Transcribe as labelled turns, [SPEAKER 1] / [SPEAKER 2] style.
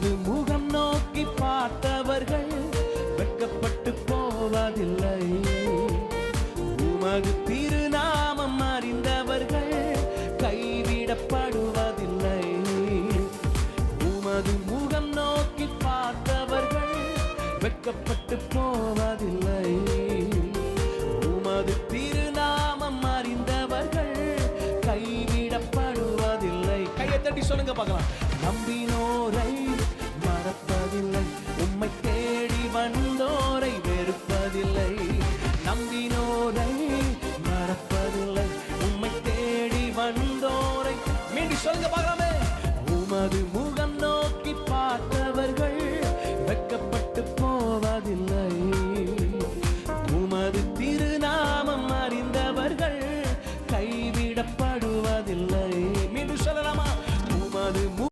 [SPEAKER 1] உமது முகம் நோக்கி பார்த்தவர்கள் வெட்கப்பட்டு போவதில்லை. உமது திருநாமம் அறிந்தவர்கள் கைவிடப்படுவதில்லை. உமது முகம் நோக்கி பார்த்தவர்கள் வெட்கப்பட்டு போவதில்லை. உமது திருநாமம் அறிந்தவர்கள் கைவிடப்படுவதில்லை. கையை தட்டி சொல்லுங்க பார்க்கலாம். நம்பினோரை மறப்பதில்லை, உம்மை தேடி வந்தோரை வெறுப்பதில்லை. நம்பினோரை மறப்பதில்லை, உம்மை தேடி வந்தோரை. மீண்டும் சொல்லுங்க.